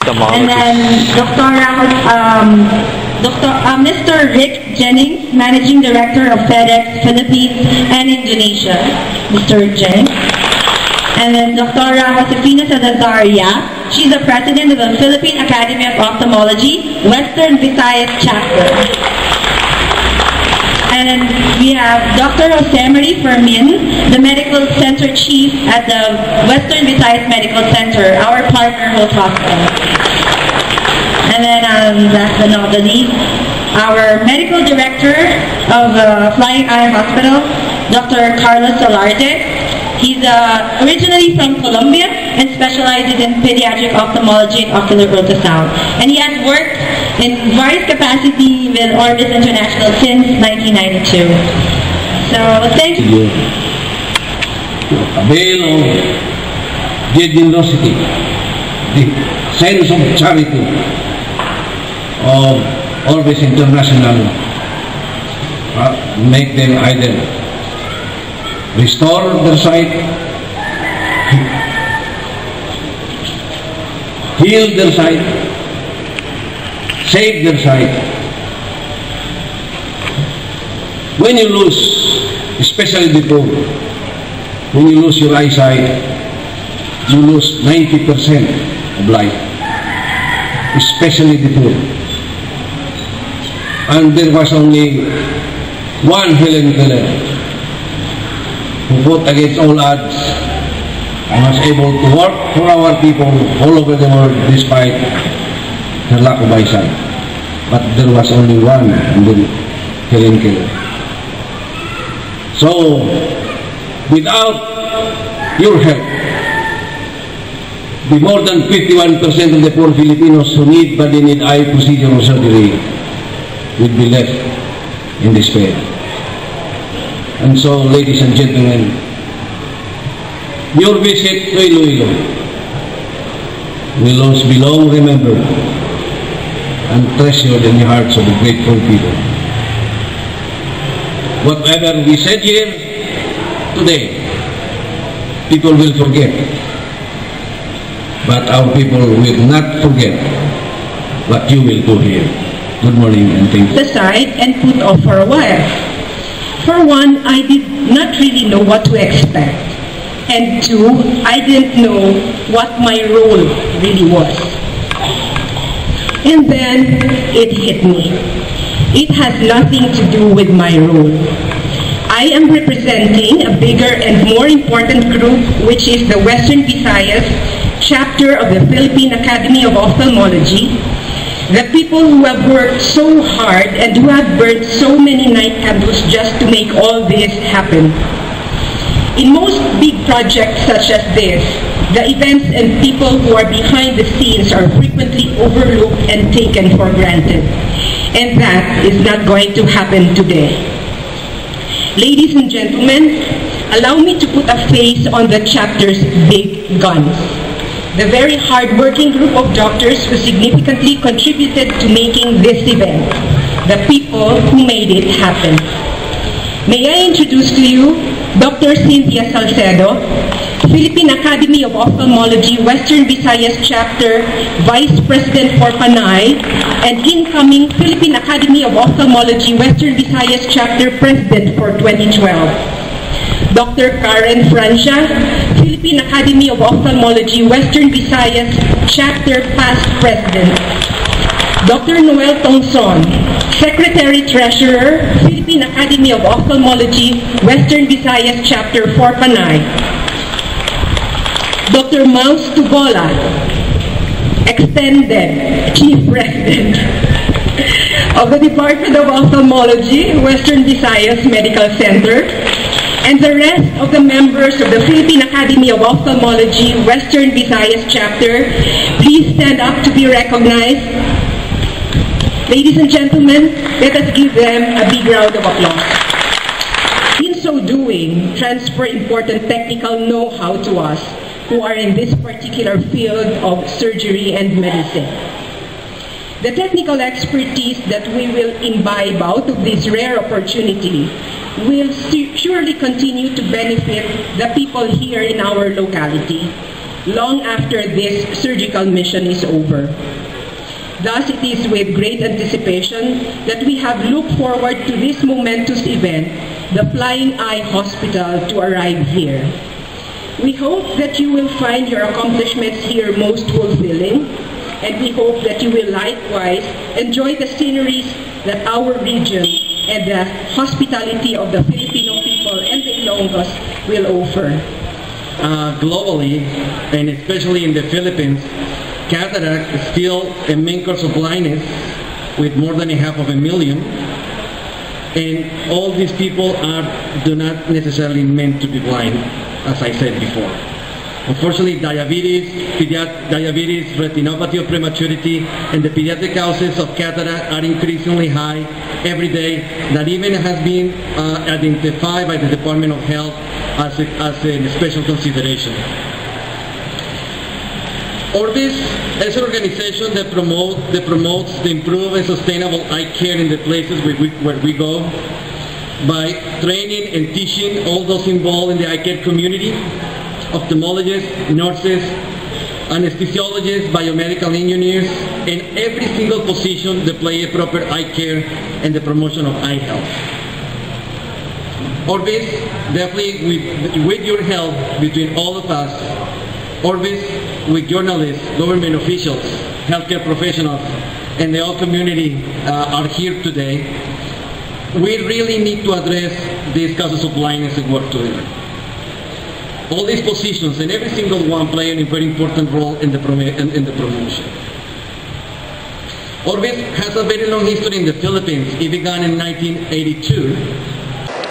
And then Mr. Rick Jennings, Managing Director of FedEx Philippines and Indonesia, Mr. Jennings. And then Dr. Josefina Salazar, she's the President of the Philippine Academy of Ophthalmology, Western Visayas Chapter. And then we have Dr. Jose Marie Fermin, the Medical Center Chief at the Western Visayas Medical Center, our partner Health Hospital. And then last but not the least, our Medical Director of Flying Eye Hospital, Dr. Carlos Solarte. He's originally from Colombia and specializes in pediatric ophthalmology and ocular ultrasound. And he has worked in various capacity with Orbis International since 1992. So thank you. Avail of the generosity, the sense of charity of Orbis International, make them either restore their sight, heal their sight, save their sight. When you lose, especially the poor, when you lose your eyesight, you lose 90% of life, especially the poor. And there was only one Helen Keller who fought against all odds and was able to work for our people all over the world despite her lack of eyesight. But there was only one, and then Helen Keller. So, without your help, the more than 51% of the poor Filipinos who badly need eye procedure or surgery would be left in despair. And so, ladies and gentlemen, your visit to Iloilo will always be long remembered and treasured in the hearts of the grateful people. Whatever we said here today, people will forget. But our people will not forget what you will do here. Good morning and thank you. Aside and put off for a while. For one, I did not really know what to expect. And two, I didn't know what my role really was. And then it hit me. It has nothing to do with my role. I am representing a bigger and more important group, which is the Western Visayas chapter of the Philippine Academy of Ophthalmology. The people who have worked so hard and who have burned so many night candles just to make all this happen. In most big projects such as this, the events and people who are behind the scenes are frequently overlooked and taken for granted. And that is not going to happen today. Ladies and gentlemen, allow me to put a face on the chapter's big guns. The very hard-working group of doctors who significantly contributed to making this event, the people who made it happen. May I introduce to you Dr. Cynthia Salcedo, Philippine Academy of Ophthalmology, Western Visayas Chapter, Vice President for Panay, and incoming Philippine Academy of Ophthalmology, Western Visayas Chapter President for 2012. Dr. Karen Francia, Philippine Academy of Ophthalmology, Western Visayas Chapter Past President. Dr. Noel Tongson, Secretary-Treasurer, Philippine Academy of Ophthalmology, Western Visayas Chapter for Panay. Dr. Maus Tubola, Extended Chief President of the Department of Ophthalmology, Western Visayas Medical Center. And the rest of the members of the Philippine Academy of Ophthalmology, Western Visayas Chapter, please stand up to be recognized. Ladies and gentlemen, let us give them a big round of applause. In so doing, transfer important technical know-how to us who are in this particular field of surgery and medicine. The technical expertise that we will imbibe out of this rare opportunity will surely continue to benefit the people here in our locality. long after this surgical mission is over. Thus, it is with great anticipation that we have looked forward to this momentous event, the Flying Eye Hospital, to arrive here. We hope that you will find your accomplishments here most fulfilling, and we hope that you will likewise enjoy the sceneries that our region and the hospitality of the Filipino people and the Ilonggos will offer. Globally, and especially in the Philippines, cataract is still a main cause of blindness with more than 500,000, and all these people do not necessarily meant to be blind, as I said before. Unfortunately, diabetes, retinopathy of prematurity, and the pediatric causes of cataract are increasingly high every day. That even has been identified by the Department of Health as a special consideration. Orbis is an organization that promotes the improved and sustainable eye care in the places where we go by training and teaching all those involved in the eye care community, ophthalmologists, nurses, anesthesiologists, biomedical engineers, and every single position that play a proper eye care and the promotion of eye health. Orbis, definitely with your help, between all of us, Orbis, with journalists, government officials, healthcare professionals, and the whole community are here today. We really need to address these causes of blindness and work together. All these positions and every single one play a very important role in the promotion. Orbis has a very long history in the Philippines. It began in 1982.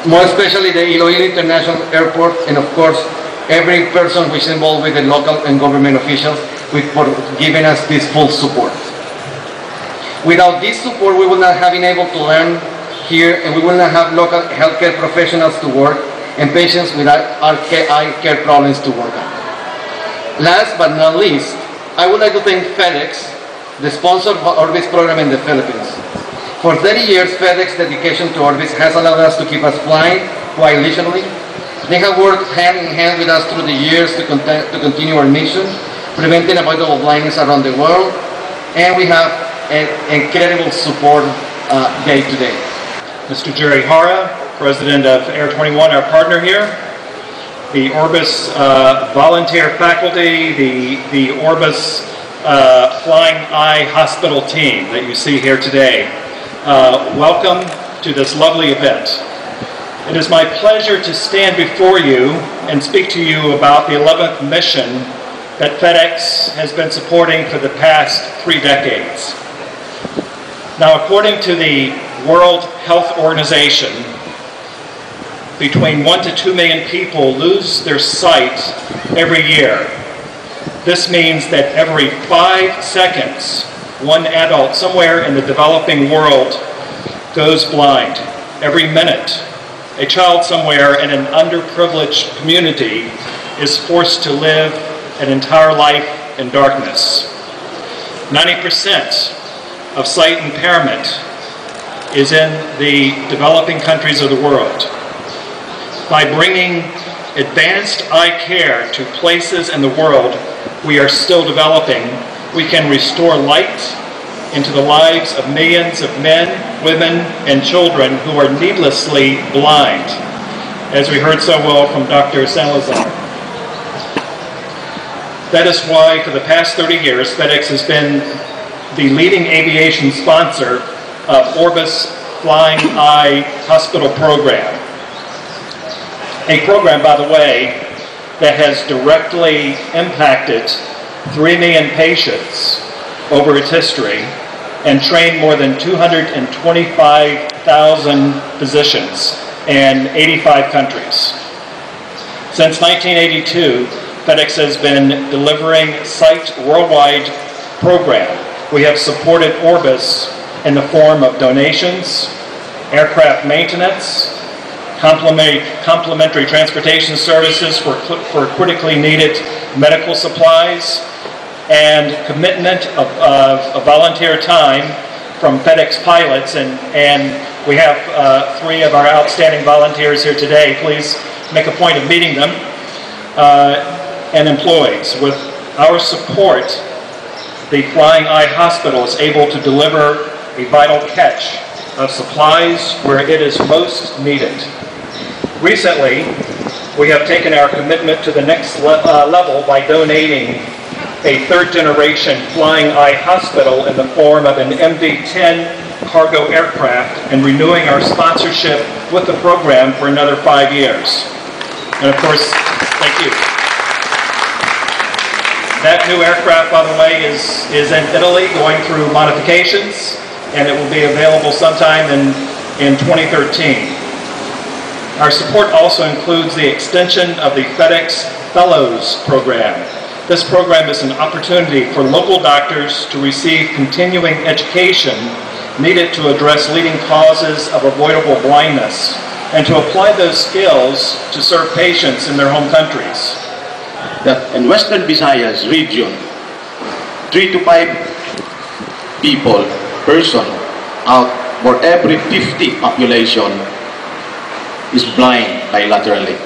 More especially the Iloilo International Airport, and of course every person who is involved with the local and government officials for giving us this full support. Without this support, we would not have been able to learn here, and we will not have local healthcare professionals to work and patients with eye care problems to work on. Last but not least, I would like to thank FedEx, the sponsor of Orbis program in the Philippines. For 30 years, FedEx dedication to Orbis has allowed us to keep us flying quite leisurely. They have worked hand in hand with us through the years to continue our mission, preventing avoidable blindness around the world, and we have an incredible support day to day. Mr. Jerry Hara, President of Air 21, our partner here, the Orbis volunteer faculty, the Orbis Flying Eye Hospital team that you see here today. Welcome to this lovely event. It is my pleasure to stand before you and speak to you about the 11th mission that FedEx has been supporting for the past 3 decades. Now, according to the World Health Organization, between 1 to 2 million people lose their sight every year. This means that every 5 seconds, one adult somewhere in the developing world goes blind. Every minute, a child somewhere in an underprivileged community is forced to live an entire life in darkness. 90% of sight impairment is in the developing countries of the world. By bringing advanced eye care to places in the world we are still developing, we can restore light into the lives of millions of men, women, and children who are needlessly blind, as we heard so well from Dr. Salazar. That is why for the past 30 years, FedEx has been the leading aviation sponsor of Orbis Flying Eye Hospital program. A program, by the way, that has directly impacted 3 million patients over its history and trained more than 225,000 physicians in 85 countries. Since 1982, FedEx has been delivering Sight Worldwide program. We have supported Orbis in the form of donations, aircraft maintenance, complimentary transportation services for critically needed medical supplies, and commitment of volunteer time from FedEx pilots. And we have 3 of our outstanding volunteers here today. Please make a point of meeting them. and employees. With our support, the Flying Eye Hospital is able to deliver a vital catch of supplies where it is most needed. Recently, we have taken our commitment to the next level by donating a third-generation Flying Eye Hospital in the form of an MD-10 cargo aircraft and renewing our sponsorship with the program for another 5 years. And of course, thank you. That new aircraft, by the way, is in Italy going through modifications, and it will be available sometime in 2013. Our support also includes the extension of the FedEx Fellows program. This program is an opportunity for local doctors to receive continuing education needed to address leading causes of avoidable blindness and to apply those skills to serve patients in their home countries. That in Western Visayas region, 3 to 5 person out for every 50 population is blind bilaterally.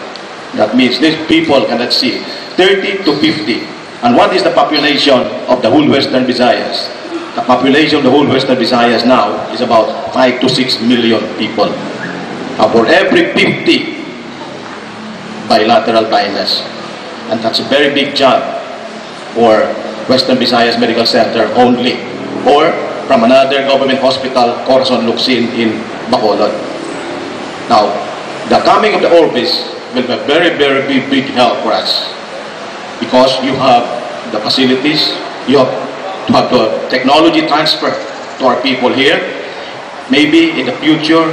That means these people cannot see. 30 to 50. And what is the population of the whole Western Visayas? The population of the whole Western Visayas now is about 5 to 6 million people. For every 50 bilateral blindness. And that's a very big job for Western Visayas Medical Center only. Or from another government hospital, Corazon Luxin in Bacolod. Now, the coming of the Orbis will be a very, very big help for us. Because you have the facilities, you have to have the technology transfer to our people here. Maybe in the future,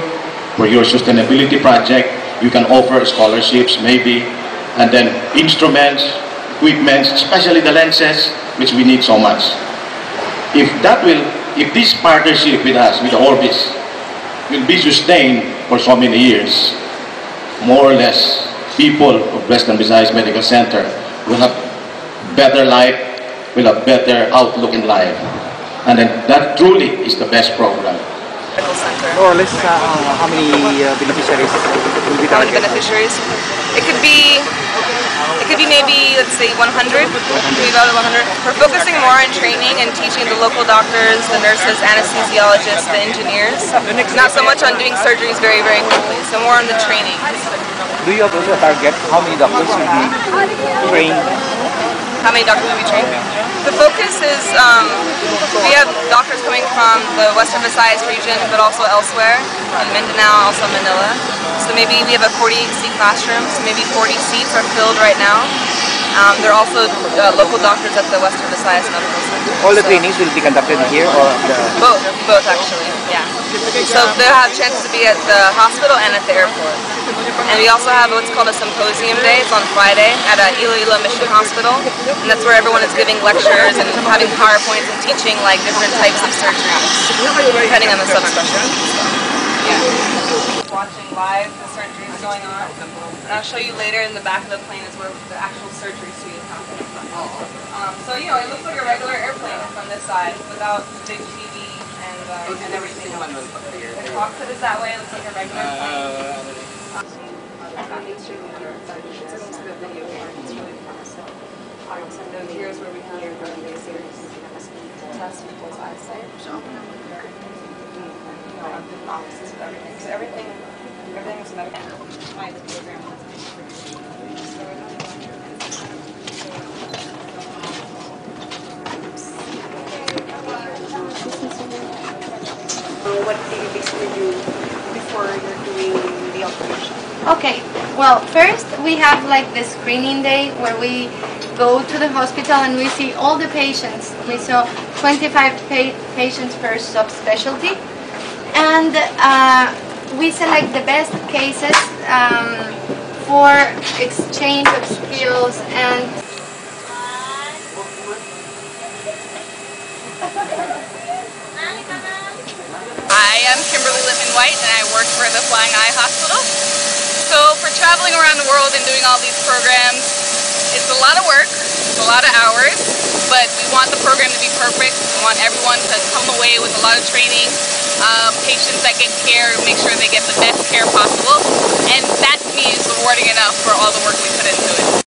for your sustainability project, you can offer scholarships, maybe, and then instruments, equipment, especially the lenses, which we need so much. If this partnership with us, with the Orbis, will be sustained for so many years, more or less, people of Western Visayas Medical Center will have better life, will have better outlook in life. And then that truly is the best program. Medical Center. More or less, how many beneficiaries will be How many targeted? beneficiaries? It could be maybe, let's say 100. Maybe about 100. We're focusing more on training and teaching the local doctors, the nurses, anesthesiologists, the engineers. Not so much on doing surgeries very, very quickly. So more on the training. Do you have also a target how many doctors will be trained? How many doctors will be trained? The focus is, we have doctors coming from the Western Visayas region, but also elsewhere, in Mindanao, also Manila. So maybe we have a 48-seat classroom, so maybe 40 seats are filled right now. There are also local doctors at the Western Visayas Medical Center. All the trainings will be conducted here or the... Both actually, yeah. So they'll have chances to be at the hospital and at the airport. And we also have what's called a symposium day. It's on Friday at Iloilo Mission Hospital. And that's where everyone is giving lectures and having PowerPoints and teaching like different types of surgeries, depending on the subspecialty. So, yeah. Watching live the surgeries going on. And I'll show you later in the back of the plane is where the actual surgery suite is happening. So, you know, it looks like a regular airplane from this side without big TV and everything else. The cockpit is that way, it looks like a regular plane. And here's where we have the series to test people's eyesight. So everything is medical. My program. What do you basically do before you're doing the operation? Okay, well, first we have like the screening day where we go to the hospital and we see all the patients. We saw 25 patients per subspecialty, and we select the best cases for exchange of skills and I am Kimberly Lippman-White and I work for the Flying Eye Hospital. So for traveling around the world and doing all these programs, it's a lot of work, it's a lot of hours, but we want the program to be perfect. We want everyone to come away with a lot of training, patients that get care, make sure they get the best care possible, and that to me is rewarding enough for all the work we put into it.